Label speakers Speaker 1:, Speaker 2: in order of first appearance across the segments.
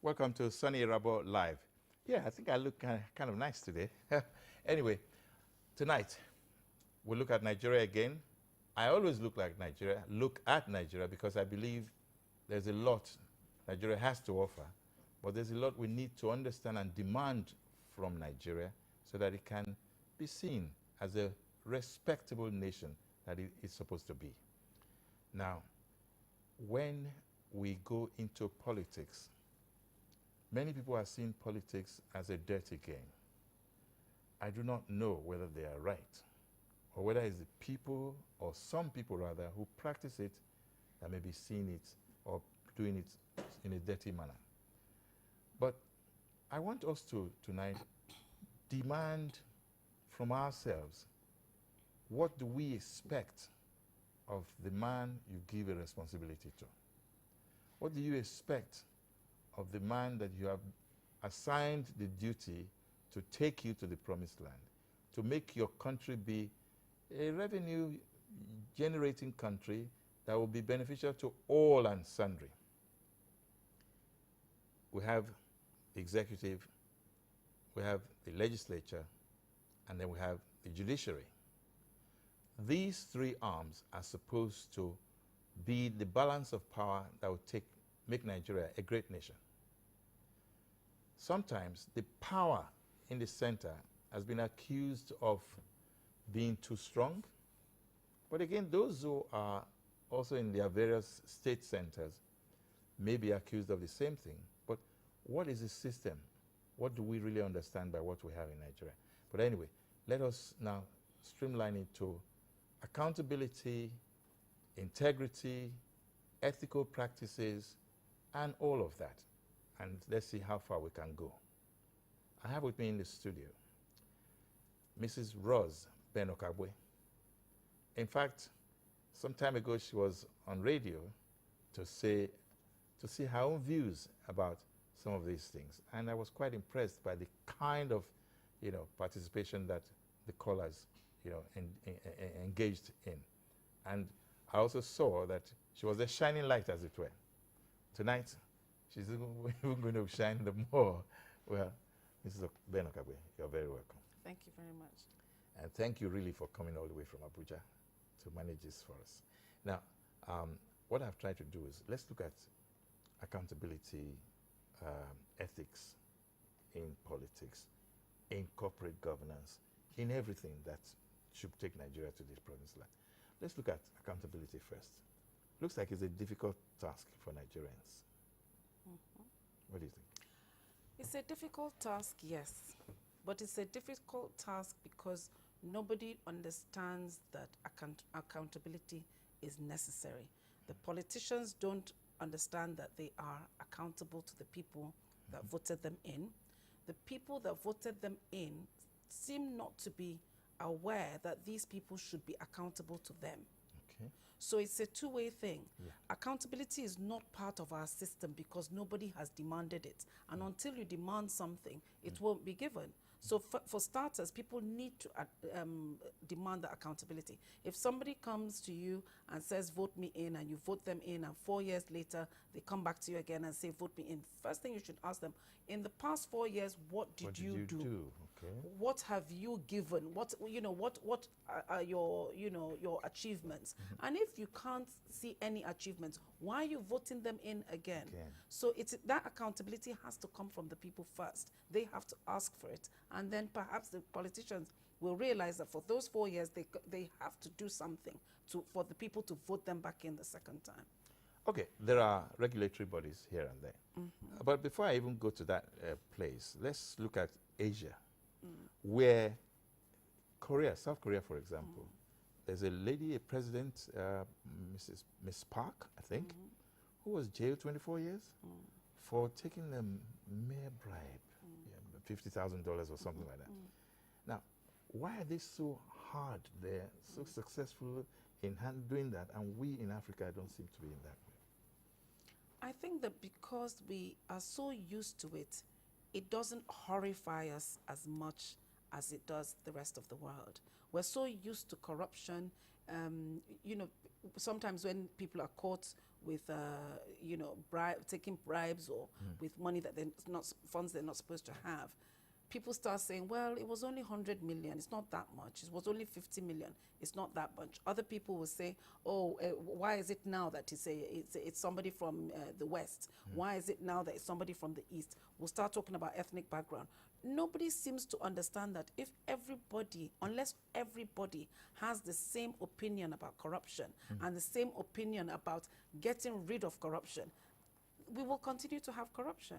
Speaker 1: Welcome to Soni Irabor Live. Yeah, I think I look kind of nice today. Anyway, tonight we'll look at Nigeria again. I always look at Nigeria because I believe there's a lot Nigeria has to offer, but there's a lot we need to understand and demand from Nigeria so that it can be seen as a respectable nation that it is supposed to be. Now, when we go into politics, many people are seeing politics as a dirty game. I do not know whether they are right, or whether it's the people, or some people rather, who practice it that may be seeing it or doing it in a dirty manner. But I want us to, tonight, demand from ourselves, what do we expect of the man you give a responsibility to? What do you expect of the man that you have assigned the duty to take you to the promised land, to make your country be a revenue generating country that will be beneficial to all and sundry? We have the executive, we have the legislature, and then we have the judiciary. These three arms are supposed to be the balance of power that will make Nigeria a great nation. Sometimes the power in the center has been accused of being too strong. But again, those who are also in their various state centers may be accused of the same thing. But what is the system? What do we really understand by what we have in Nigeria? But anyway, let us now streamline it to accountability, integrity, ethical practices, and all of that. And let's see how far we can go. I have with me in the studio Mrs. Roz Ben-Okagbue. In fact, some time ago she was on radio to see her own views about some of these things. And I was quite impressed by the kind of participation that the callers engaged in. And I also saw that she was a shining light, as it were. Tonight, she's even going to shine the more. Well, Mrs. Ben-Okagbue, you're very welcome.
Speaker 2: Thank you very much.
Speaker 1: And thank you really for coming all the way from Abuja to manage this for us. Now, what I've tried to do is, let's look at accountability, ethics in politics, in corporate governance, in everything that should take Nigeria to this promised land. Let's look at accountability first. Looks like it's a difficult task for Nigerians.
Speaker 2: Mm-hmm.
Speaker 1: What do you think?
Speaker 2: It's a difficult task, yes. But it's a difficult task because nobody understands that accountability is necessary. The politicians don't understand that they are accountable to the people that voted them in. The people that voted them in seem not to be aware that these people should be accountable to them.
Speaker 1: Okay.
Speaker 2: So it's a two-way thing.
Speaker 1: Yeah.
Speaker 2: Accountability is not part of our system because nobody has demanded it. And until you demand something, it won't be given. So for starters, people need to demand the accountability. If somebody comes to you and says, vote me in, and you vote them in, and 4 years later, they come back to you again and say, vote me in, first thing you should ask them, in the past 4 years, what did you do?
Speaker 1: Okay.
Speaker 2: What have you given? What are your achievements? And if you can't see any achievements, why are you voting them in again? So that accountability has to come from the people first. They have to ask for it, and then perhaps the politicians will realize that for those 4 years they have to do something for the people to vote them back in the second time.
Speaker 1: Okay, there are regulatory bodies here and there. But before I even go to that place, let's look at Asia, where South Korea, for example, there's a lady, a president, Miss Park, I think, who was jailed 24 years for taking a mere bribe, $50,000 or something like that. Now, why are they so hard there, so successful in doing that, and we in Africa don't seem to be in that way?
Speaker 2: I think that because we are so used to it, it doesn't horrify us as much as it does the rest of the world. We're so used to corruption. You know, sometimes when people are caught with, you know, taking bribes or with money that they're not, funds they're not supposed to have, people start saying, well, it was only 100 million, it's not that much. It was only 50 million, it's not that much. Other people will say, oh, why is it now that it's somebody from the West? Why is it now that it's somebody from the East? We'll start talking about ethnic background. Nobody seems to understand that if everybody, unless everybody has the same opinion about corruption and the same opinion about getting rid of corruption, we will continue to have corruption.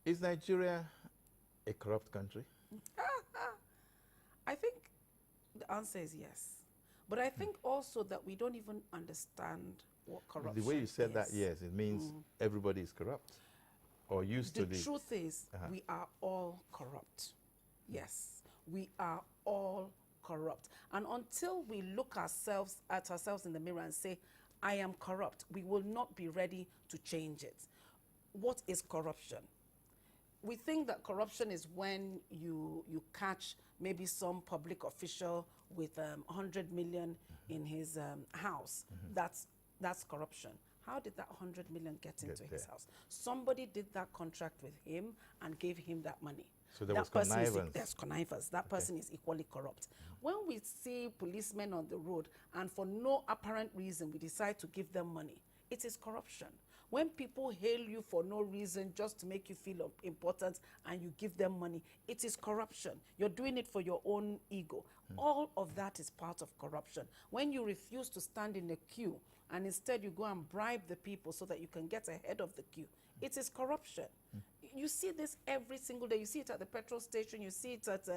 Speaker 1: Is Nigeria a corrupt country?
Speaker 2: I think the answer is yes. But I think also that we don't even understand what corruption is.
Speaker 1: The way you said that, yes, it means everybody is corrupt or used to the...
Speaker 2: The truth is, we are all corrupt. Yes, we are all corrupt. And until we look at ourselves in the mirror and say, I am corrupt, we will not be ready to change it. What is corruption? We think that corruption is when you catch maybe some public official with 100 million in his house. That's corruption. How did that 100 million get into his house? Somebody did that contract with him and gave him that money.
Speaker 1: So there was connivance.
Speaker 2: There's connivance. That person is equally corrupt. When we see policemen on the road and for no apparent reason we decide to give them money, it is corruption. When people hail you for no reason just to make you feel important and you give them money, it is corruption. You're doing it for your own ego. All of that is part of corruption. When you refuse to stand in a queue and instead you go and bribe the people so that you can get ahead of the queue, it is corruption. You see this every single day. You see it at the petrol station. You see it at,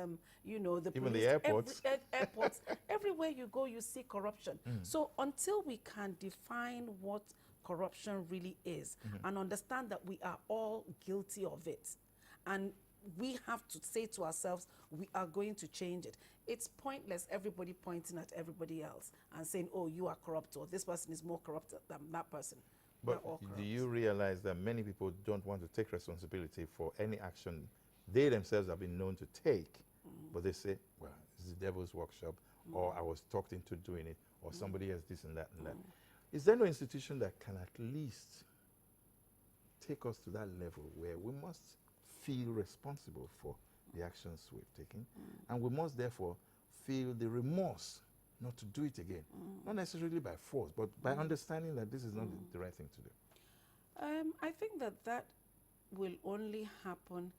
Speaker 2: you know, the
Speaker 1: even
Speaker 2: police,
Speaker 1: the airports.
Speaker 2: Airports. Everywhere you go, you see corruption. So until we can define what corruption really is and understand that we are all guilty of it, and we have to say to ourselves, we are going to change it. It's pointless everybody pointing at everybody else and saying, oh, you are corrupt, or this person is more corrupt than that person.
Speaker 1: But do you realize that many people don't want to take responsibility for any action they themselves have been known to take, but they say, well, it's the devil's workshop, or I was talked into doing it, or somebody has this and that and that. Is there no institution that can at least take us to that level where we must feel responsible for the actions we've taken, and we must therefore feel the remorse not to do it again? Not necessarily by force, but by understanding that this is not the right thing to do.
Speaker 2: I think that will only happen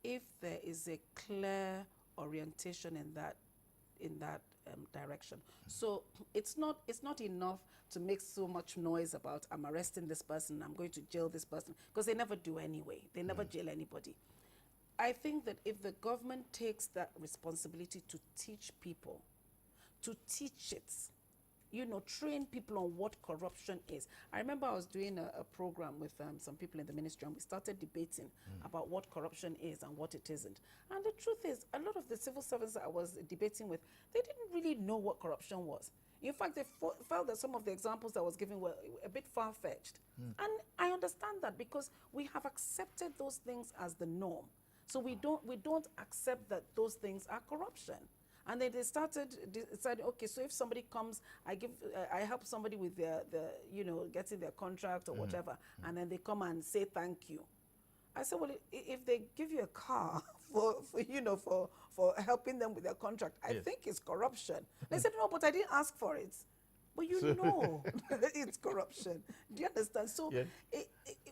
Speaker 2: if there is a clear orientation in that direction. So it's not enough to make so much noise about, I'm arresting this person, I'm going to jail this person, because they never do anyway. They never jail anybody. I think that if the government takes that responsibility to teach people, to teach it, you know, train people on what corruption is. I remember I was doing a program with some people in the ministry, and we started debating about what corruption is and what it isn't. And the truth is, a lot of the civil servants that I was debating with, they didn't really know what corruption was. In fact, they felt that some of the examples I was giving were a bit far-fetched. And I understand that, because we have accepted those things as the norm. So we don't accept that those things are corruption. And then they decided, okay, so if somebody comes, I help somebody with their you know, getting their contract or whatever, and then they come and say thank you. I said, well, if they give you a car for helping them with their contract, I think it's corruption. They said, no, but I didn't ask for it. But you know it's corruption. Do you understand? So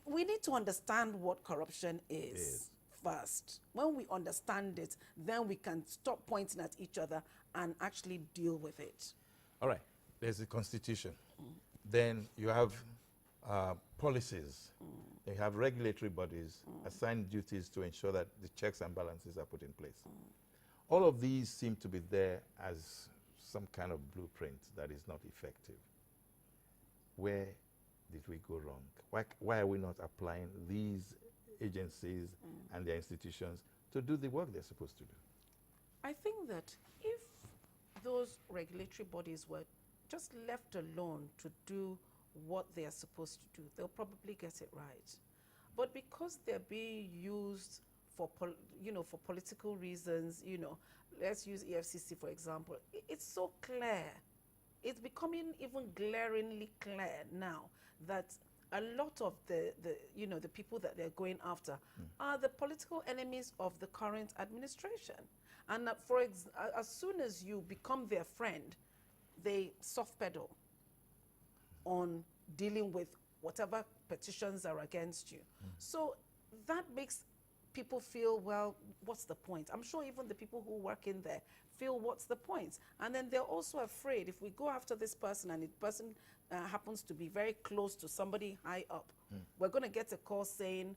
Speaker 2: we need to understand what corruption is first. When we understand it, then we can stop pointing at each other and actually deal with it.
Speaker 1: All right, there's the Constitution. Then you have policies. You have regulatory bodies assigned duties to ensure that the checks and balances are put in place. All of these seem to be there as some kind of blueprint that is not effective. Where did we go wrong? Why are we not applying these agencies and their institutions to do the work they're supposed to do?
Speaker 2: I think that if those regulatory bodies were just left alone to do what they are supposed to do, they'll probably get it right. But because they're being used for for political reasons, let's use EFCC for example. It's so clear. It's becoming even glaringly clear now that a lot of the people that they're going after are the political enemies of the current administration. And as soon as you become their friend, they soft pedal on dealing with whatever petitions are against you. So that makes people feel, well, what's the point? I'm sure even the people who work in there feel, what's the point? And then they're also afraid if we go after this person and the person happens to be very close to somebody high up, we're going to get a call saying,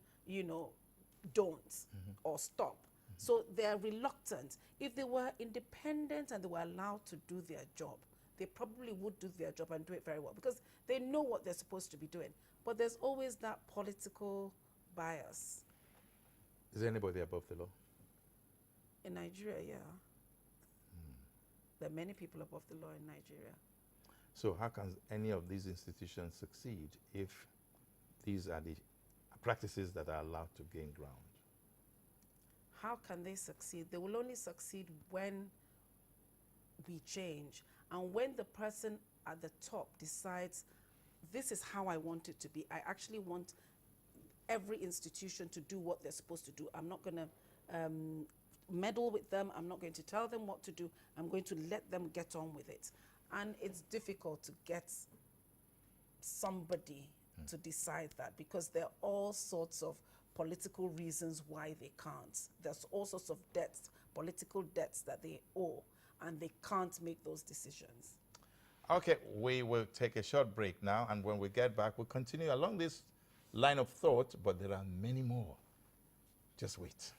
Speaker 2: don't or stop. So they're reluctant. If they were independent and they were allowed to do their job, they probably would do their job and do it very well because they know what they're supposed to be doing. But there's always that political bias.
Speaker 1: Is anybody above the law?
Speaker 2: In Nigeria, yeah. There are many people above the law in Nigeria.
Speaker 1: So how can any of these institutions succeed if these are the practices that are allowed to gain ground?
Speaker 2: How can they succeed? They will only succeed when we change and when the person at the top decides, this is how I want it to be. I actually want every institution to do what they're supposed to do. I'm not going to meddle with them. I'm not going to tell them what to do. I'm going to let them get on with it. And it's difficult to get somebody to decide that because there are all sorts of political reasons why they can't. There's all sorts of debts, political debts that they owe, and they can't make those decisions.
Speaker 1: Okay, we will take a short break now, and when we get back, we'll continue along this line of thought, but there are many more. Just wait.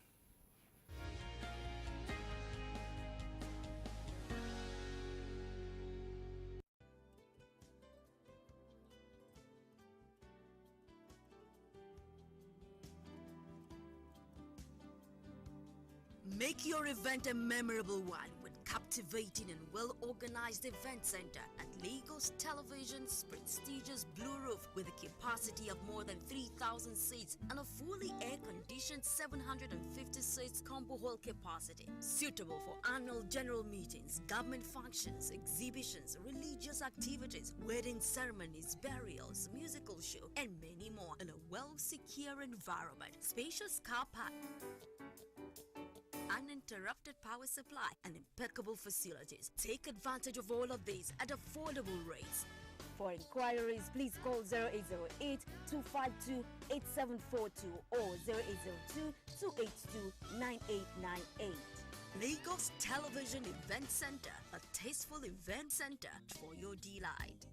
Speaker 3: Make your event a memorable one with captivating and well-organized event center at Lagos Television's prestigious Blue Roof with a capacity of more than 3,000 seats and a fully air-conditioned 750 seats combo hall capacity. Suitable for annual general meetings, government functions, exhibitions, religious activities, wedding ceremonies, burials, musical show, and many more in a well-secure environment. Spacious car park, uninterrupted power supply, and impeccable facilities. Take advantage of all of these at affordable rates.
Speaker 4: For inquiries, please call 0808 252 8742 or 0802 282 9898.
Speaker 3: Lagos Television Event Center, a tasteful event center for your delight.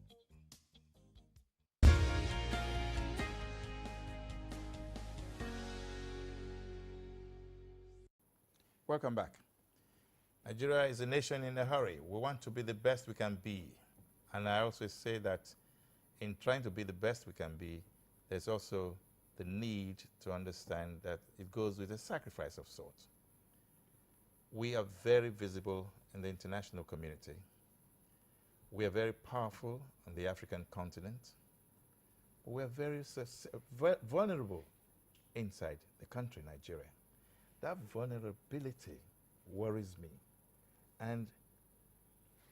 Speaker 1: Welcome back. Nigeria is a nation in a hurry. We want to be the best we can be. And I also say that in trying to be the best we can be, there's also the need to understand that it goes with a sacrifice of sorts. We are very visible in the international community. We are very powerful on the African continent. We are very vulnerable inside the country, Nigeria. That vulnerability worries me. And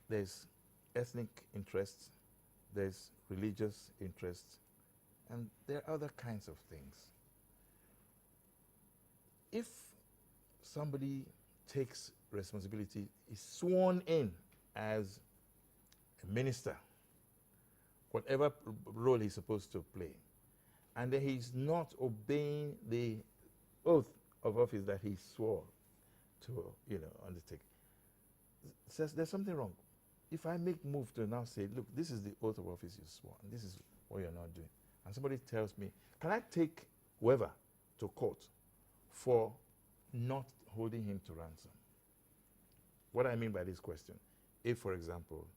Speaker 1: there's ethnic interests, there's religious interests, and there are other kinds of things. If somebody takes responsibility, is sworn in as a minister, whatever role he's supposed to play, and then he's not obeying the oath of office that he swore to, undertake, says there's something wrong. If I make move to now say, look, this is the oath of office you swore, and this is what you're not doing, and somebody tells me, can I take whoever to court for not holding him to ransom? What I mean by this question, if, for example,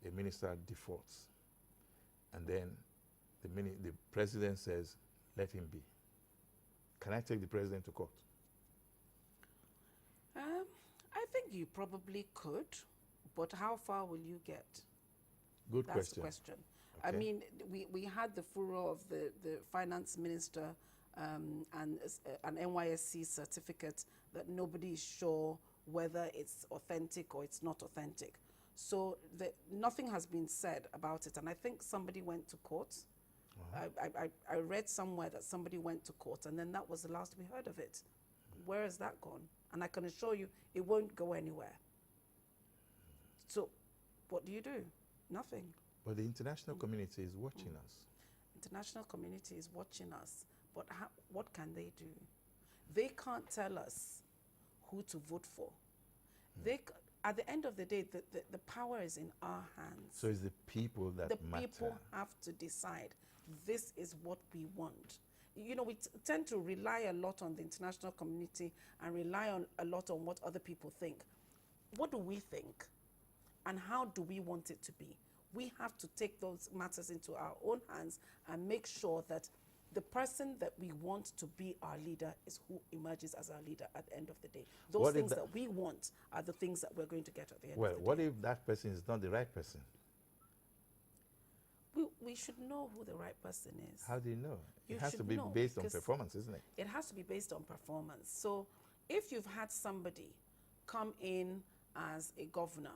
Speaker 1: a minister defaults, and then the president says, let him be, can I take the president to court?
Speaker 2: I think you probably could, but how far will you get?
Speaker 1: Good
Speaker 2: That's
Speaker 1: question.
Speaker 2: the question.
Speaker 1: Okay.
Speaker 2: I mean, we had the furor of the finance minister and an NYSC certificate that nobody is sure whether it's authentic or it's not authentic. So nothing has been said about it, and I think somebody went to court. I read somewhere that somebody went to court, and then that was the last we heard of it. Where has that gone? And I can assure you it won't go anywhere. So what do? Nothing.
Speaker 1: But the international community is watching us.
Speaker 2: International community is watching us, but what can they do? They can't tell us who to vote for. At the end of the day, the power is in our hands.
Speaker 1: So it's the people that matter.
Speaker 2: The people have to decide, this is what we want. You know, we tend to rely a lot on the international community and rely on a lot on what other people think. What do we think? And how do we want it to be? We have to take those matters into our own hands and make sure that the person that we want to be our leader is who emerges as our leader at the end of the day. Those things that we want are the things that we're going to get at the end of the day.
Speaker 1: Well, what if that person is not the right person?
Speaker 2: We should know who the right person is.
Speaker 1: How do you know?
Speaker 2: You
Speaker 1: it has to
Speaker 2: should
Speaker 1: be
Speaker 2: know,
Speaker 1: based on performance, isn't it?
Speaker 2: It has to be based on performance. So if you've had somebody come in as a governor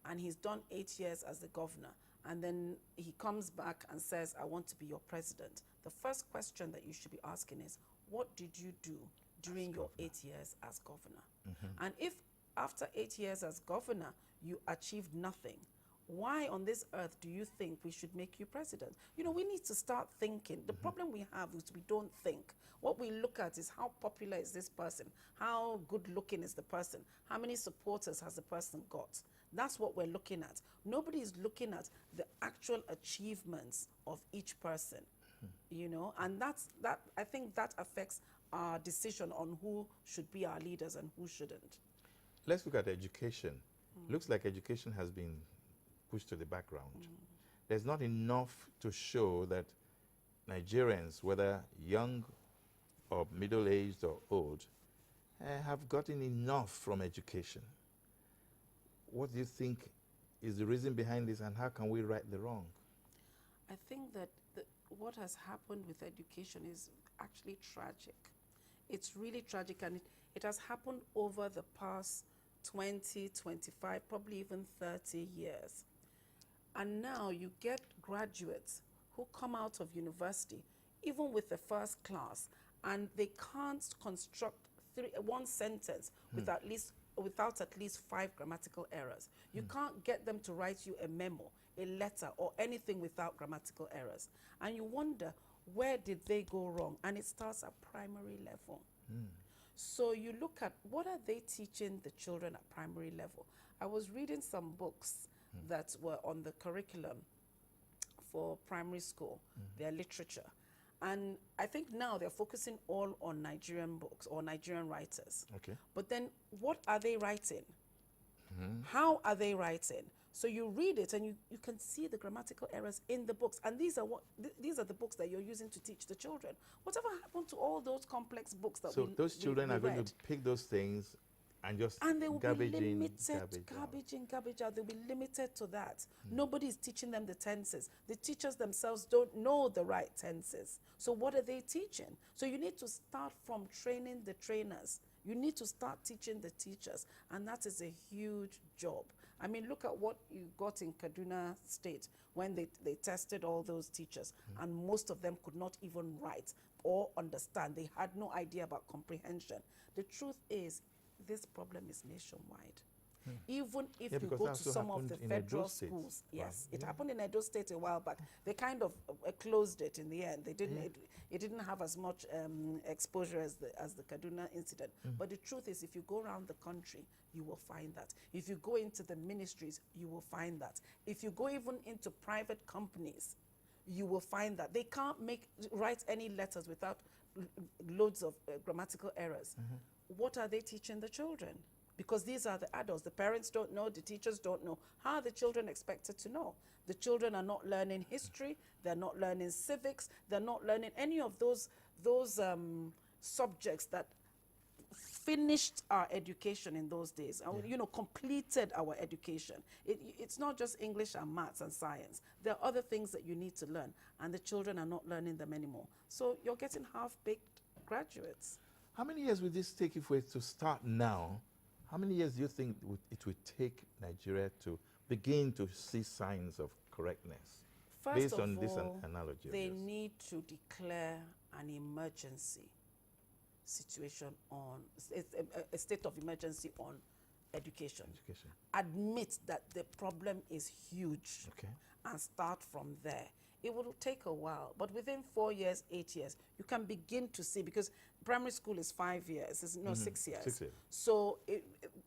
Speaker 2: and he's done 8 years as the governor, and then he comes back and says, I want to be your president, the first question that you should be asking is, what did you do during your 8 years as governor? And if after 8 years as governor, you achieved nothing, why on this earth do you think we should make you president? You know, we need to start thinking. The problem we have is we don't think. What we look at is how popular is this person? How good looking is the person? How many supporters has the person got? That's what we're looking at. Nobody is looking at the actual achievements of each person, you know, and I think that affects our decision on who should be our leaders and who shouldn't.
Speaker 1: Let's look at education. Looks like education has been pushed to the background. There's not enough to show that Nigerians, whether young or middle-aged or old, have gotten enough from education. What do you think is the reason behind this, and how can we right the wrong?
Speaker 2: I think that what has happened with education is actually tragic. It's really tragic, and it has happened over the past 20, 25, probably even 30 years. And now you get graduates who come out of university, even with the first class, and they can't construct one sentence without at least 5 grammatical errors. You can't get them to write you a memo, a letter, or anything without grammatical errors. And you wonder, where did they go wrong? And it starts at primary level. So you look at, what are they teaching the children at primary level? I was reading some books that were on the curriculum for primary school, their literature. And I think now they're focusing all on Nigerian books or Nigerian writers.
Speaker 1: Okay.
Speaker 2: But then what are they writing? How are they writing? So you read it and you can see the grammatical errors in the books. And these are the books that you're using to teach the children. Whatever happened to all those complex books that
Speaker 1: so those children are going to pick those things and just
Speaker 2: they will
Speaker 1: garbage
Speaker 2: be
Speaker 1: in,
Speaker 2: limited, garbage in, garbage out. They'll be limited to that. Nobody is teaching them the tenses. The teachers themselves don't know the right tenses. So what are they teaching? So you need to start from training the trainers. You need to start teaching the teachers. And that is a huge job. I mean, look at what you got in Kaduna State when they tested all those teachers. And most of them could not even write or understand. They had no idea about comprehension. The truth is, this problem is nationwide. Even if you go to some of the federal schools. Yes, it happened in Edo State a while back. They kind of closed it in the end. They didn't. It didn't have as much exposure as the Kaduna incident. But the truth is, if you go around the country, you will find that. If you go into the ministries, you will find that. If you go even into private companies, you will find that. They can't write any letters without loads of grammatical errors. What are they teaching the children? Because these are the adults. The parents don't know, the teachers don't know. How are the children expected to know? The children are not learning history, they're not learning civics, they're not learning any of those subjects that finished our education in those days, you know, completed our education. It's not just English and maths and science. There are other things that you need to learn, and the children are not learning them anymore. So you're getting half-baked graduates.
Speaker 1: How many years would this take if we were to start now? How many years do you think it would take Nigeria to begin to see signs of correctness?
Speaker 2: First
Speaker 1: Based
Speaker 2: of
Speaker 1: on this
Speaker 2: all,
Speaker 1: analogy of
Speaker 2: they
Speaker 1: yours?
Speaker 2: need to declare an emergency situation on, a state of emergency on education. Admit that the problem is huge,
Speaker 1: Okay.
Speaker 2: and start from there. It will take a while, but within 4 years, 8 years, you can begin to see, because primary school is 5 years, it's, no, 6 years.
Speaker 1: 6 years.
Speaker 2: So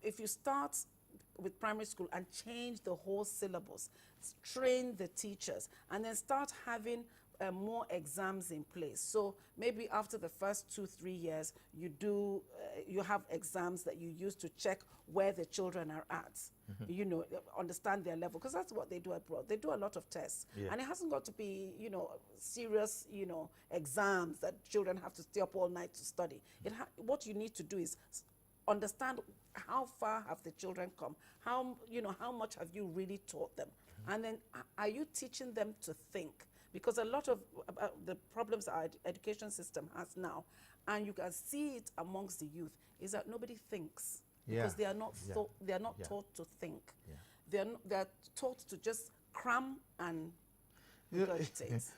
Speaker 2: if you start with primary school and change the whole syllabus, train the teachers, and then start having more exams in place. So maybe after the first 2-3 years, you have exams that you use to check where the children are at. You know, understand their level, because that's what they do abroad. They do a lot of tests, and it hasn't got to be, you know, serious, you know, exams that children have to stay up all night to study. What you need to do is understand how far have the children come, how much have you really taught them, and then are you teaching them to think? Because a lot of the problems our education system has now, and you can see it amongst the youth, is that nobody thinks, because they are not taught to think. They're taught to just cram and regurgitate.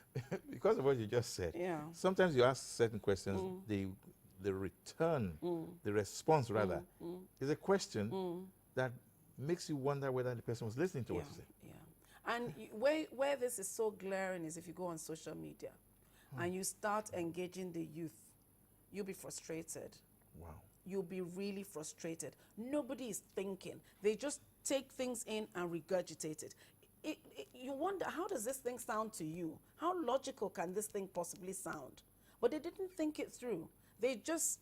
Speaker 1: Because of what you just said,
Speaker 2: Yeah.
Speaker 1: sometimes you ask certain questions, the return, the response rather, is a question that makes you wonder whether the person was listening to what you said.
Speaker 2: Yeah. And where this is so glaring is if you go on social media and you start engaging the youth, you'll be frustrated.
Speaker 1: Wow.
Speaker 2: You'll be really frustrated. Nobody is thinking. They just take things in and regurgitate it. You wonder, how does this thing sound to you? How logical can this thing possibly sound? But they didn't think it through. They just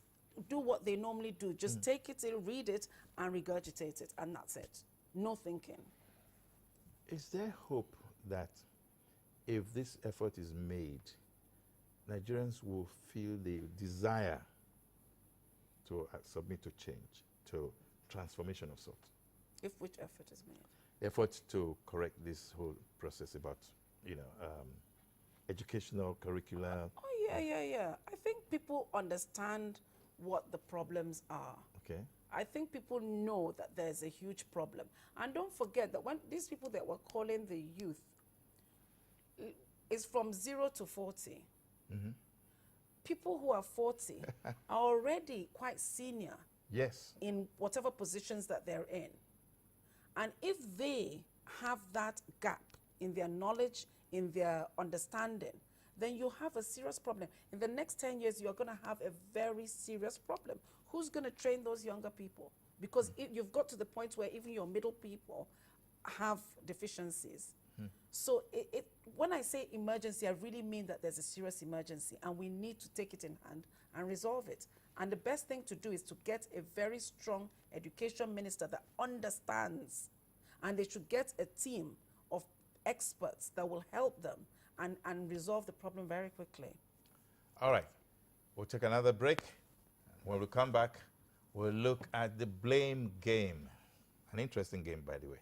Speaker 2: do what they normally do. Just take it in, read it, and regurgitate it, and that's it. No thinking.
Speaker 1: Is there hope that if this effort is made, Nigerians will feel the desire to submit to change, to transformation of sorts?
Speaker 2: If which effort is made?
Speaker 1: Effort to correct this whole process about, educational curricula.
Speaker 2: Oh, yeah. I think people understand what the problems are.
Speaker 1: Okay.
Speaker 2: I think people know that there's a huge problem. And don't forget that when these people that were calling the youth is from 0 to 40. People who are 40 are already quite senior.
Speaker 1: Yes.
Speaker 2: In whatever positions that they're in. And if they have that gap in their knowledge, in their understanding, then you have a serious problem. In the next 10 years, you're going to have a very serious problem. Who's going to train those younger people? Because you've got to the point where even your middle people have deficiencies. So when I say emergency, I really mean that there's a serious emergency, and we need to take it in hand and resolve it. And the best thing to do is to get a very strong education minister that understands, and they should get a team of experts that will help them and resolve the problem very quickly.
Speaker 1: All right. We'll take another break. When we come back, we'll look at the blame game. An interesting game, by the way.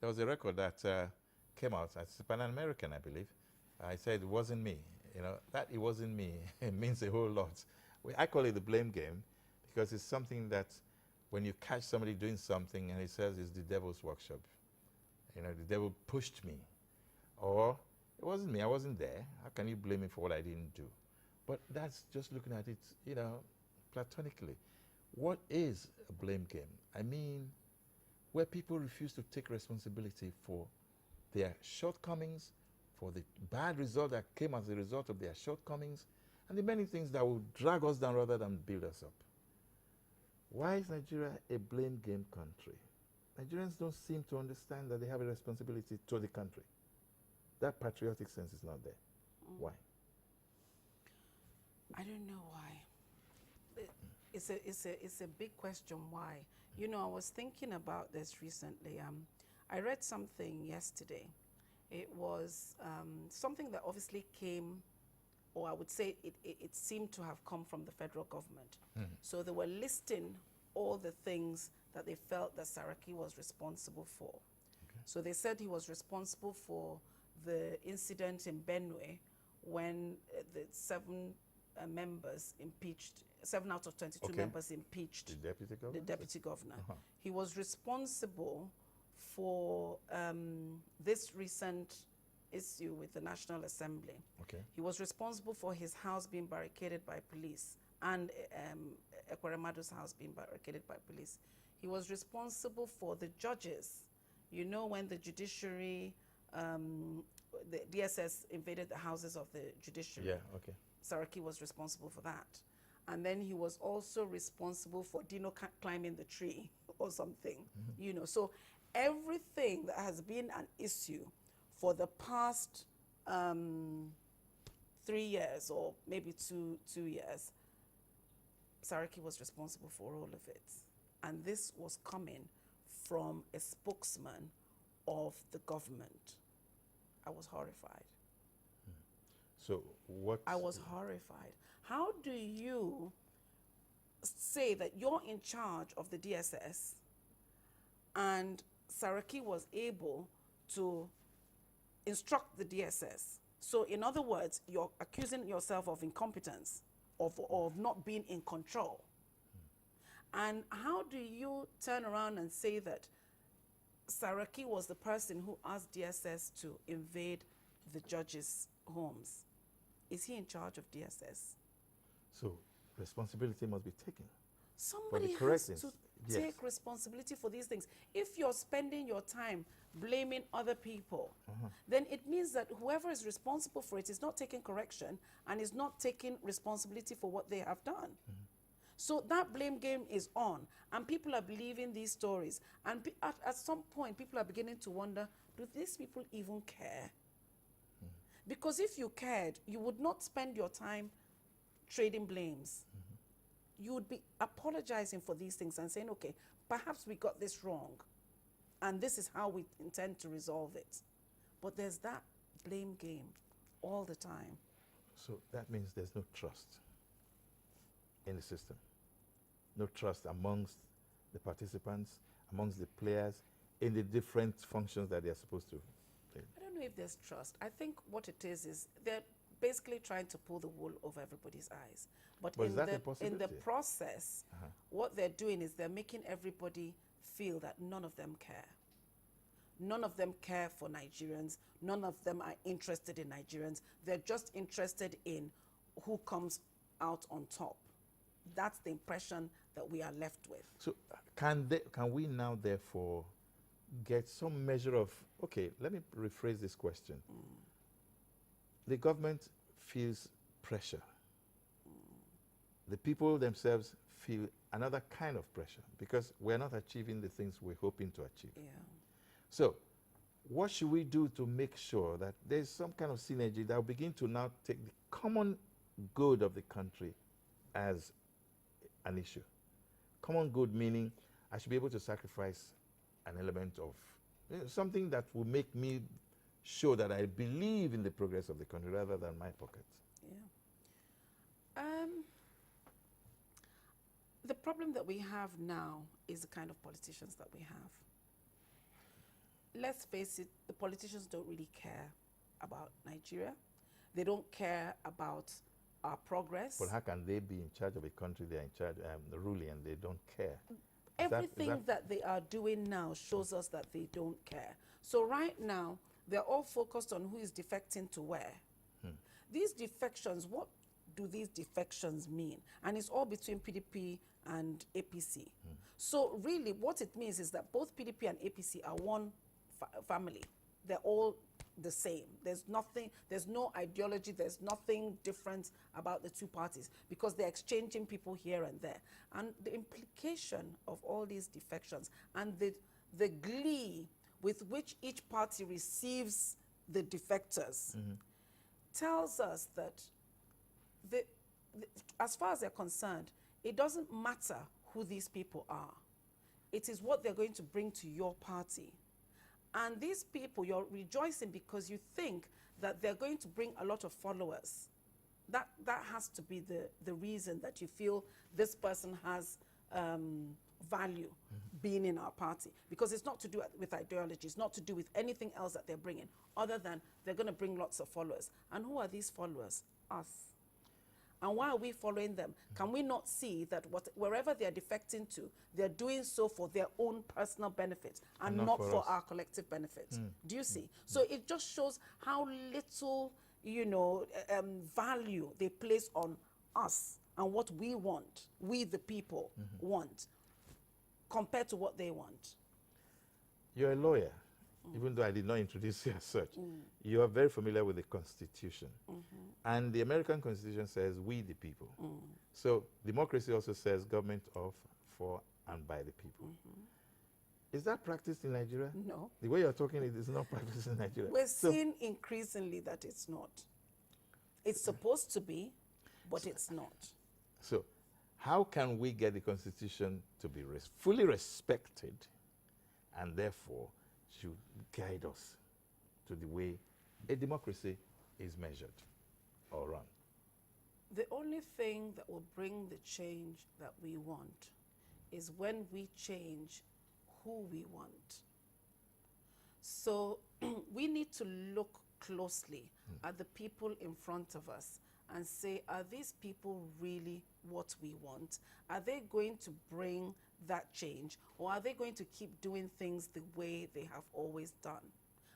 Speaker 1: There was a record that came out. It's Pan-American, I believe. I said it wasn't me. That it wasn't me, it means a whole lot. I call it the blame game. because it's something that when you catch somebody doing something and he says it's the devil's workshop, you know, the devil pushed me, or it wasn't me, I wasn't there. How can you blame me for what I didn't do? But that's just looking at it, you know, platonically. What is a blame game? I mean, where people refuse to take responsibility for their shortcomings, for the bad result that came as a result of their shortcomings, and the many things that will drag us down rather than build us up. Why is Nigeria a blame game country? Nigerians don't seem to understand that they have a responsibility to the country. That patriotic sense is not there. Why?
Speaker 2: I don't know why. It's a big question why. You know, I was thinking about this recently. I read something yesterday. It was something that obviously came, or I would say it seemed to have come from the federal government. So they were listing all the things that they felt that Saraki was responsible for. Okay. So they said he was responsible for the incident in Benue when the 7 members impeached, 7 out of 22 members impeached
Speaker 1: the deputy governor.
Speaker 2: The deputy governor. He was responsible for this recent issue with the National Assembly.
Speaker 1: Okay.
Speaker 2: He was responsible for his house being barricaded by police and Ekweremadu's house being barricaded by police. He was responsible for the judges. You know, when the judiciary, the DSS invaded the houses of the judiciary.
Speaker 1: Yeah, okay.
Speaker 2: Saraki was responsible for that. And then he was also responsible for Dino climbing the tree or something, you know. So everything that has been an issue for the past 3 years or maybe two years, Saraki was responsible for all of it. And this was coming from a spokesman of the government. I was horrified.
Speaker 1: So what?
Speaker 2: I was horrified. How do you say that you're in charge of the DSS and Saraki was able to instruct the DSS? So in other words, you're accusing yourself of incompetence, of not being in control. And how do you turn around and say that Saraki was the person who asked DSS to invade the judges' homes? Is he in charge of DSS?
Speaker 1: So responsibility must be taken.
Speaker 2: Somebody has to take responsibility for these things. If you're spending your time blaming other people, then it means that whoever is responsible for it is not taking correction and is not taking responsibility for what they have done. So that blame game is on, and people are believing these stories. And at some point, people are beginning to wonder, do these people even care? Because if you cared, you would not spend your time trading blames. You would be apologizing for these things and saying, okay, perhaps we got this wrong, and this is how we intend to resolve it. But there's that blame game all the time.
Speaker 1: So that means there's no trust in the system. No trust amongst the participants, amongst the players, in the different functions that they're supposed to play.
Speaker 2: I don't know if there's trust. I think what it is they're basically trying to pull the wool over everybody's eyes. But
Speaker 1: is that a possibility?
Speaker 2: in the process, what they're doing is they're making everybody feel that none of them care. None of them care for Nigerians. None of them are interested in Nigerians. They're just interested in who comes out on top. That's the impression that we are left with.
Speaker 1: So can we now therefore get some measure of, okay, let me rephrase this question. The government feels pressure. The people themselves feel another kind of pressure because we're not achieving the things we're hoping to achieve.
Speaker 2: Yeah.
Speaker 1: So what should we do to make sure that there's some kind of synergy that will begin to now take the common good of the country as an issue? Common good meaning I should be able to sacrifice an element of something that will make me show that I believe in the progress of the country rather than my pockets.
Speaker 2: Yeah. The problem that we have now is the kind of politicians that we have. Let's face it, the politicians don't really care about Nigeria. They don't care about our progress.
Speaker 1: But how can they be in charge of a country they're in charge, ruling, and they don't care? Is
Speaker 2: Everything that they are doing now shows us that they don't care. So right now, they're all focused on who is defecting to where. These defections, what do these defections mean? And it's all between PDP and APC. So really what it means is that both PDP and APC are one family. They're all the same. There's nothing, there's no ideology, there's nothing different about the two parties because they're exchanging people here and there. And the implication of all these defections and the glee with which each party receives the defectors tells us that as far as they're concerned, it doesn't matter who these people are. It is what they're going to bring to your party. And these people, you're rejoicing because you think that they're going to bring a lot of followers. That has to be the reason that you feel this person has value being in our party. Because it's not to do with ideology. It's not to do with anything else that they're bringing, other than they're going to bring lots of followers. And who are these followers? Us. And why are we following them? Can we not see that wherever they're defecting to, they're doing so for their own personal benefit and not for our collective benefit? Do you see? So it just shows how little, you know, value they place on us and what we want, we the people want, compared to what they want.
Speaker 1: You're a lawyer, even though I did not introduce you as such. You are very familiar with the Constitution. And the American Constitution says, we the people. So democracy also says government of, for, and by the people. Is that practiced in Nigeria?
Speaker 2: No.
Speaker 1: The way you're talking, it is not practiced in Nigeria.
Speaker 2: We're seeing increasingly that it's not. It's supposed to be, but it's not.
Speaker 1: So how can we get the Constitution to be fully respected and therefore should guide us to the way a democracy is measured or run?
Speaker 2: The only thing that will bring the change that we want is when we change who we want. So we need to look closely at the people in front of us and say, are these people really what we want? Are they going to bring that change, or are they going to keep doing things the way they have always done?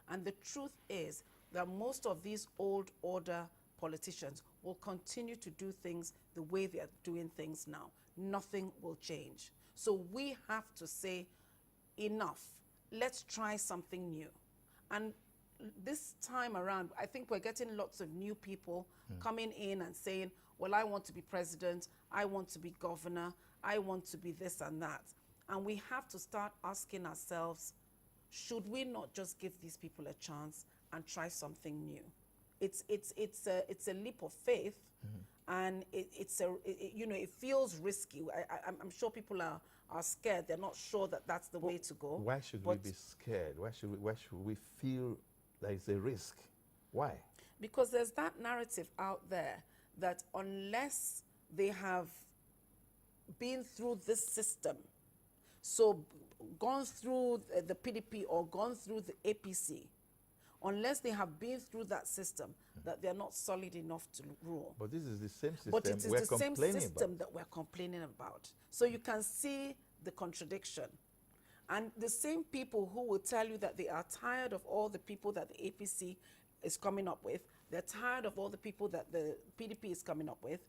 Speaker 2: And the truth is that most of these old order politicians will continue to do things the way they are doing things now. Nothing will change. So we have to say, enough, let's try something new. And this time around, I think we're getting lots of new people coming in and saying, well, I want to be president, I want to be governor, I want to be this and that. And we have to start asking ourselves, should we not just give these people a chance and try something new? It's a leap of faith, and it feels risky. I'm sure people are scared. They're not sure that that's the way to go.
Speaker 1: Why should we be scared? Why should we feel that it's a risk? Why?
Speaker 2: Because there's that narrative out there that unless they have been through this system, so gone through the PDP or gone through the APC, unless they have been through that system, that they're not solid enough to rule.
Speaker 1: But this is the same system
Speaker 2: But it is
Speaker 1: we're
Speaker 2: the same
Speaker 1: complaining
Speaker 2: system
Speaker 1: about.
Speaker 2: that we're complaining about. So you can see the contradiction. And the same people who will tell you that they are tired of all the people that the APC is coming up with, they're tired of all the people that the PDP is coming up with,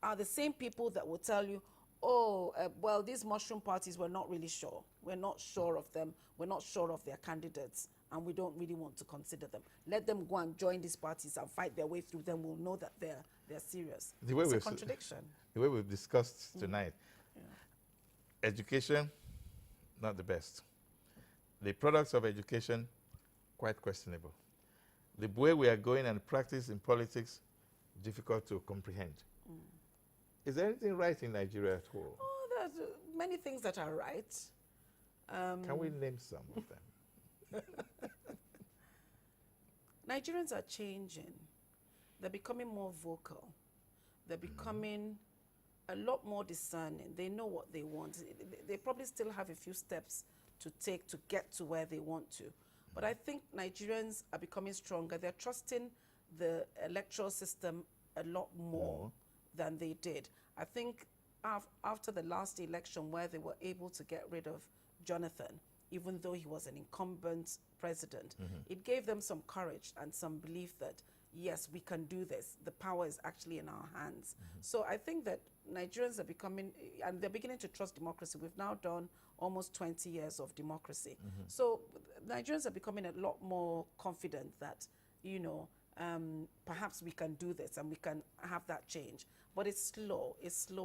Speaker 2: are the same people that will tell you, oh, well, these mushroom parties, we're not really sure. We're not sure of them. We're not sure of their candidates, and we don't really want to consider them. Let them go and join these parties and fight their way through them. We'll know that they're serious. It's a contradiction.
Speaker 1: The way we've discussed tonight, education, not the best. The products of education, quite questionable. The way we are going and practice in politics, difficult to comprehend. Is there anything right in Nigeria at all?
Speaker 2: Oh, there's many things that are right.
Speaker 1: Can we name some of them?
Speaker 2: Nigerians are changing. They're becoming more vocal. They're becoming a lot more discerning. They know what they want. They probably still have a few steps to take to get to where they want to. But I think Nigerians are becoming stronger. They're trusting the electoral system a lot more than they did. I think after the last election where they were able to get rid of Jonathan, even though he was an incumbent president, it gave them some courage and some belief that, yes, we can do this. The power is actually in our hands. So I think that Nigerians are becoming, and they're beginning to trust democracy. We've now done almost 20 years of democracy. So Nigerians are becoming a lot more confident that, you know, perhaps we can do this and we can have that change. But it's slow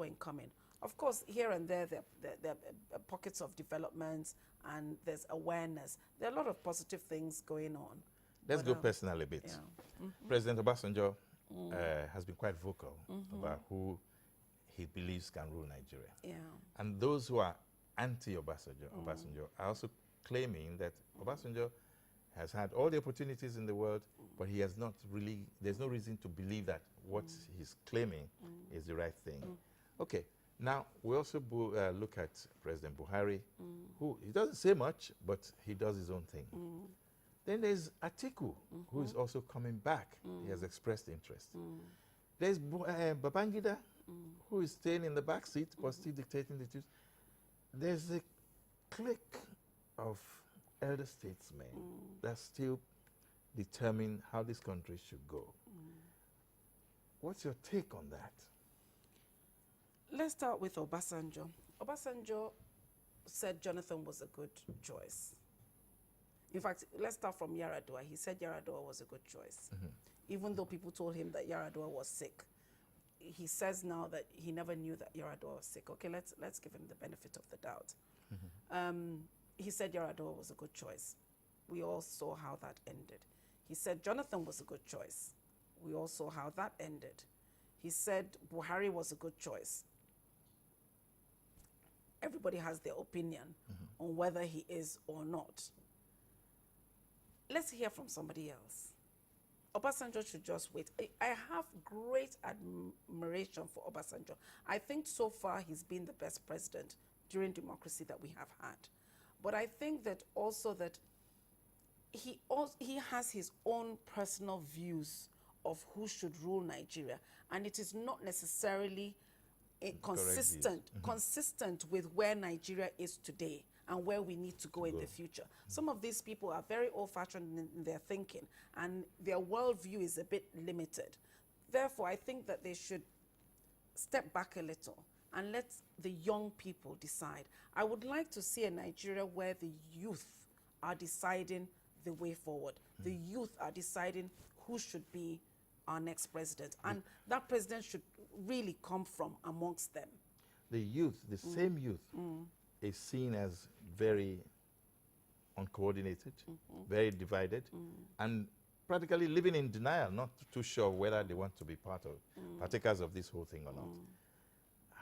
Speaker 2: in coming. Of course, here and there are pockets of developments and there's awareness. There are a lot of positive things going on.
Speaker 1: Let's go personal a bit.
Speaker 2: Yeah.
Speaker 1: President Obasanjo has been quite vocal about who he believes can rule Nigeria.
Speaker 2: Yeah.
Speaker 1: And those who are anti-Obasanjo are also claiming that Obasanjo has had all the opportunities in the world, but he has not really, there's no reason to believe that what he's claiming is the right thing. Okay, now we also look at President Buhari, who, he doesn't say much, but he does his own thing. Then there's Atiku, who is also coming back. He has expressed interest. There's Babangida, who is staying in the back seat, but still dictating the truth. There's a clique of elder statesmen that still determine how this country should go. What's your take on that?
Speaker 2: Let's start with Obasanjo. Obasanjo said Jonathan was a good choice. In fact, let's start from Yaradua. He said Yaradua was a good choice. Even though people told him that Yaradua was sick. He says now that he never knew that Yaradua was sick. Okay, let's give him the benefit of the doubt. He said Yaradua was a good choice. We all saw how that ended. He said Jonathan was a good choice. We all saw how that ended. He said Buhari was a good choice. Everybody has their opinion on whether he is or not. Let's hear from somebody else. Obasanjo should just wait. I have great admiration for Obasanjo. I think so far he's been the best president during democracy that we have had. But I think that also that he has his own personal views of who should rule Nigeria. And it is not necessarily consistent with where Nigeria is today and where we need to go in the future. Some of these people are very old-fashioned in their thinking, and their worldview is a bit limited. Therefore, I think that they should step back a little and let the young people decide. I would like to see a Nigeria where the youth are deciding the way forward. The youth are deciding who should be our next president. And that president should really come from amongst them.
Speaker 1: The youth, the same youth, is seen as very uncoordinated, very divided, and practically living in denial, not too sure whether they want to be partakers of this whole thing or not.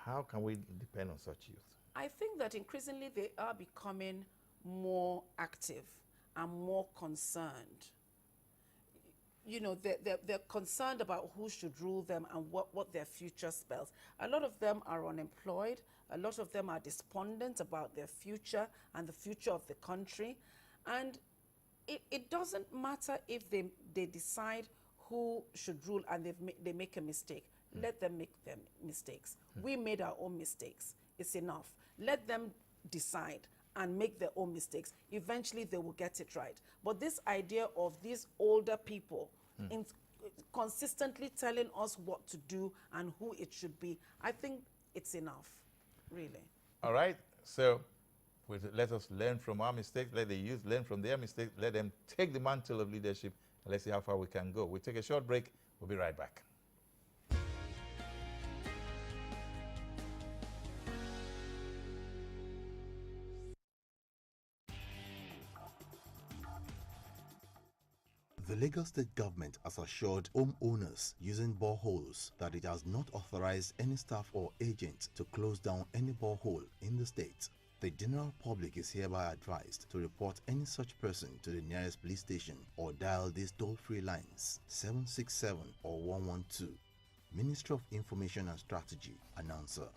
Speaker 1: How can we depend on such youth?
Speaker 2: I think that increasingly they are becoming more active and more concerned. You know, they're concerned about who should rule them and what their future spells. A lot of them are unemployed. A lot of them are despondent about their future and the future of the country. And it doesn't matter if they decide who should rule and they make a mistake. Let them make their mistakes. We made our own mistakes. It's enough. Let them decide and make their own mistakes. Eventually they will get it right. But this idea of these older people consistently telling us what to do and who it should be, I think it's enough, really.
Speaker 1: All right, so let us learn from our mistakes, let the youth learn from their mistakes, let them take the mantle of leadership, and let's see how far we can go. We'll take a short break, we'll be right back.
Speaker 5: The Lagos State government has assured homeowners using boreholes that it has not authorized any staff or agent to close down any borehole in the state. The general public is hereby advised to report any such person to the nearest police station or dial these toll-free lines 767 or 112. Ministry of Information and Strategy, announcer.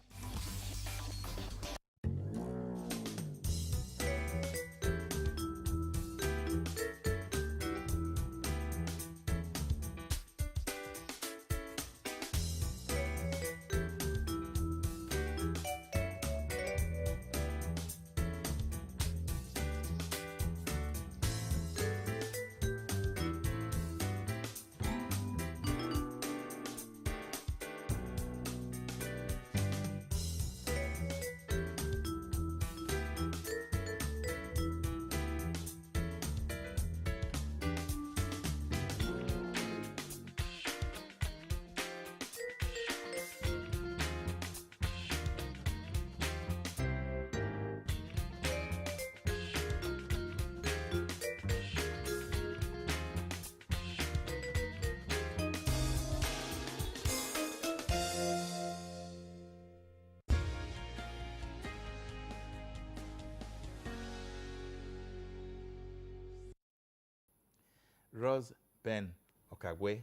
Speaker 1: Roz Ben-Okagbue.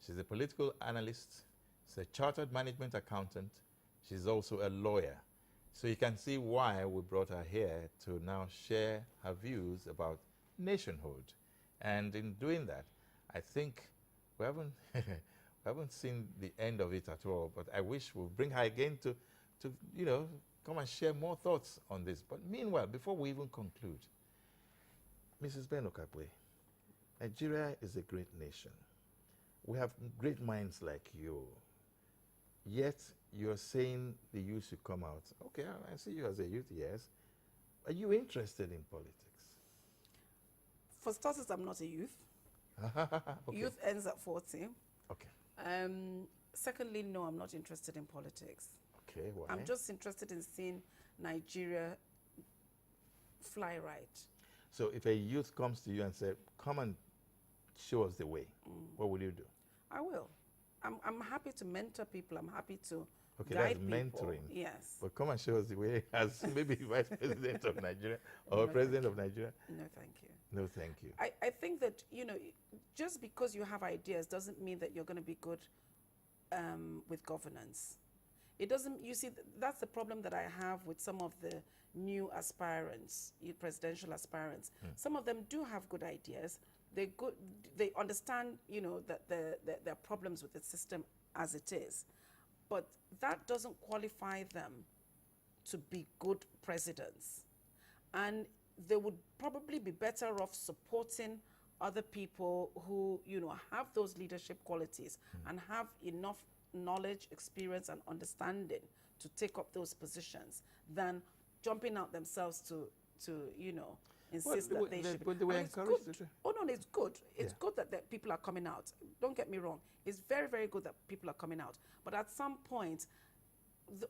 Speaker 1: She's a political analyst. She's a chartered management accountant. She's also a lawyer. So you can see why we brought her here to now share her views about nationhood. And in doing that, I think we haven't, we haven't seen the end of it at all, but I wish we'll bring her again to come and share more thoughts on this. But meanwhile, before we even conclude, Mrs. Ben-Okagbue, Nigeria is a great nation. We have great minds like you. Yet, you're saying the youth should come out. Okay, I see you as a youth, yes. Are you interested in politics?
Speaker 2: For starters, I'm not a youth.
Speaker 1: Okay.
Speaker 2: Youth ends at 40.
Speaker 1: Okay.
Speaker 2: Secondly, no, I'm not interested in politics.
Speaker 1: Okay, why?
Speaker 2: I'm just interested in seeing Nigeria fly right.
Speaker 1: So if a youth comes to you and says, come and show us the way, what will you do?
Speaker 2: I will. I'm happy to mentor people. I'm happy to
Speaker 1: Okay,
Speaker 2: guide
Speaker 1: that's
Speaker 2: people.
Speaker 1: mentoring.
Speaker 2: Yes.
Speaker 1: But come and show us the way as maybe Vice President of Nigeria or
Speaker 2: No,
Speaker 1: President of Nigeria.
Speaker 2: No, thank you.
Speaker 1: No, thank you.
Speaker 2: I think that, just because you have ideas doesn't mean that you're going to be good with governance. It doesn't, you see, that's the problem that I have with some of the new aspirants, presidential aspirants. Some of them do have good ideas. They're good, they understand, that there are problems with the system as it is. But that doesn't qualify them to be good presidents. And they would probably be better off supporting other people who, have those leadership qualities and have enough knowledge, experience, and understanding to take up those positions than jumping out themselves to insist that they should.
Speaker 1: But they were
Speaker 2: And it's
Speaker 1: encouraged
Speaker 2: good.
Speaker 1: to do.
Speaker 2: Oh, no, it's good. It's
Speaker 1: Yeah.
Speaker 2: good that people are coming out. Don't get me wrong. It's very, very good that people are coming out. But at some point,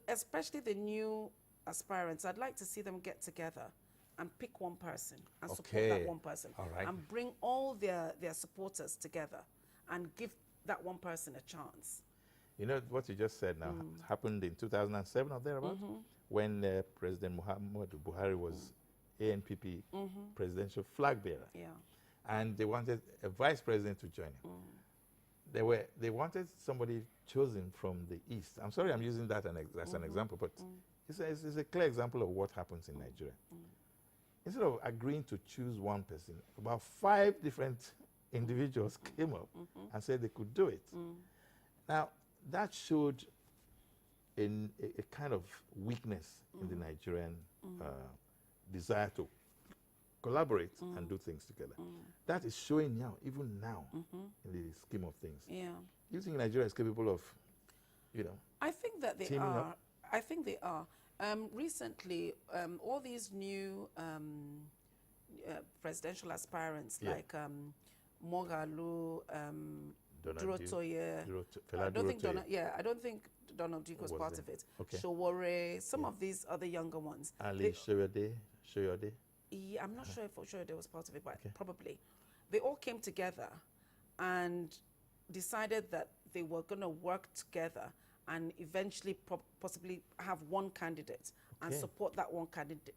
Speaker 2: especially the new aspirants, I'd like to see them get together and pick one person and support that one person.
Speaker 1: All right.
Speaker 2: And bring all their supporters together and give that one person a chance.
Speaker 1: You know what you just said now happened in 2007 or thereabout, when President Muhammadu Buhari was ANPP presidential flag bearer.
Speaker 2: Yeah.
Speaker 1: And they wanted a vice president to join him. They wanted somebody chosen from the East. I'm sorry I'm using that as an example, but it's a clear example of what happens in Nigeria. Instead of agreeing to choose one person, about 5 different individuals came up and said they could do it. Now, that showed a kind of weakness in the Nigerian desire to collaborate and do things together. That is showing now, even now, in the scheme of things.
Speaker 2: Yeah.
Speaker 1: You think Nigeria is capable of,
Speaker 2: I think that they
Speaker 1: teaming
Speaker 2: are.
Speaker 1: up?
Speaker 2: I think they are. Recently, all these new presidential aspirants like Moghalu, Durotoye. I don't think I don't think Donald Duke was part of it.
Speaker 1: Okay.
Speaker 2: Showore, some of these other younger ones.
Speaker 1: Ali Shoyode.
Speaker 2: Yeah, I'm not sure if Shoyode was part of it, but probably. They all came together and decided that they were going to work together and eventually possibly have one candidate and support that one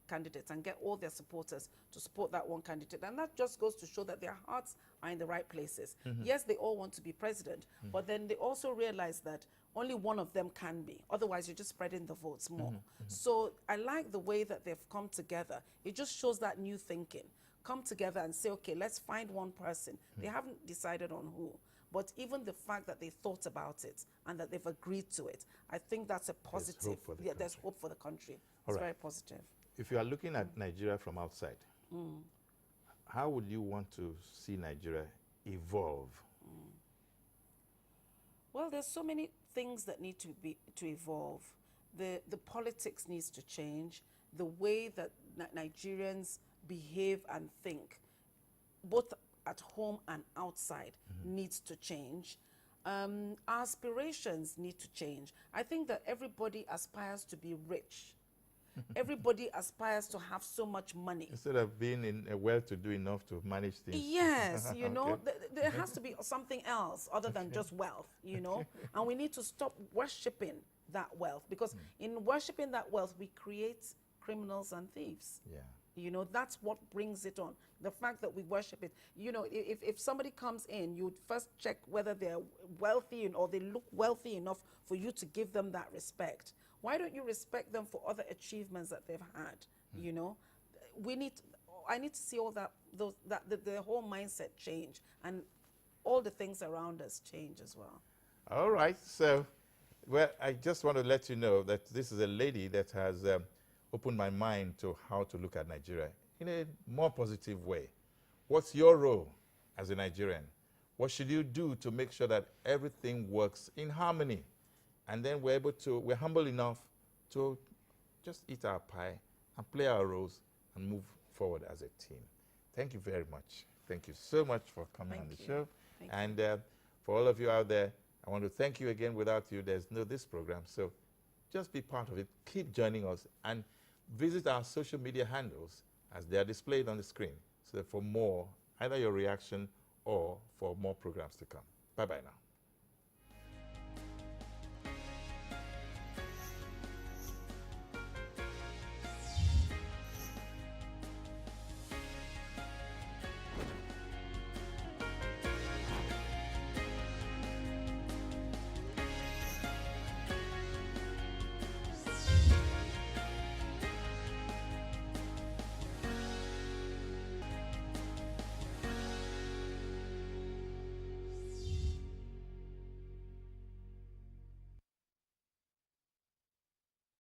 Speaker 2: candidate and get all their supporters to support that one candidate. And that just goes to show that their hearts are in the right places. Yes, they all want to be president, but then they also realize that only one of them can be. Otherwise, you're just spreading the votes more. So I like the way that they've come together. It just shows that new thinking. Come together and say, okay, let's find one person. They haven't decided on who. But even the fact that they thought about it and that they've agreed to it, I think that's a positive. There's hope for the country. It's very positive.
Speaker 1: If you are looking at Nigeria from outside, how would you want to see Nigeria evolve?
Speaker 2: Well, there's so many things that need to evolve. The politics needs to change. The way that Nigerians behave and think, both at home and outside, needs to change. Our aspirations need to change. I think that everybody aspires to be rich. Everybody aspires to have so much money.
Speaker 1: Instead of being well-to-do enough to manage things.
Speaker 2: Yes, there has to be something else other than just wealth, and we need to stop worshipping that wealth, because in worshipping that wealth, we create criminals and thieves.
Speaker 1: Yeah.
Speaker 2: You know, that's what brings it on. The fact that we worship it. You know, if somebody comes in, you'd first check whether they're wealthy or they look wealthy enough for you to give them that respect. Why don't you respect them for other achievements that they've had? You know, I need to see all that, the whole mindset change, and all the things around us change as well.
Speaker 1: All right. So, well, I just want to let you know that this is a lady that has opened my mind to how to look at Nigeria in a more positive way. What's your role as a Nigerian? What should you do to make sure that everything works in harmony? And then we're humble enough to just eat our pie and play our roles and move forward as a team. Thank you very much. Thank you so much for coming on the show. And for all of you out there, I want to thank you again. Without you, there's no this program. So just be part of it. Keep joining us and visit our social media handles as they are displayed on the screen, so that for more, either your reaction or for more programs to come. Bye-bye now.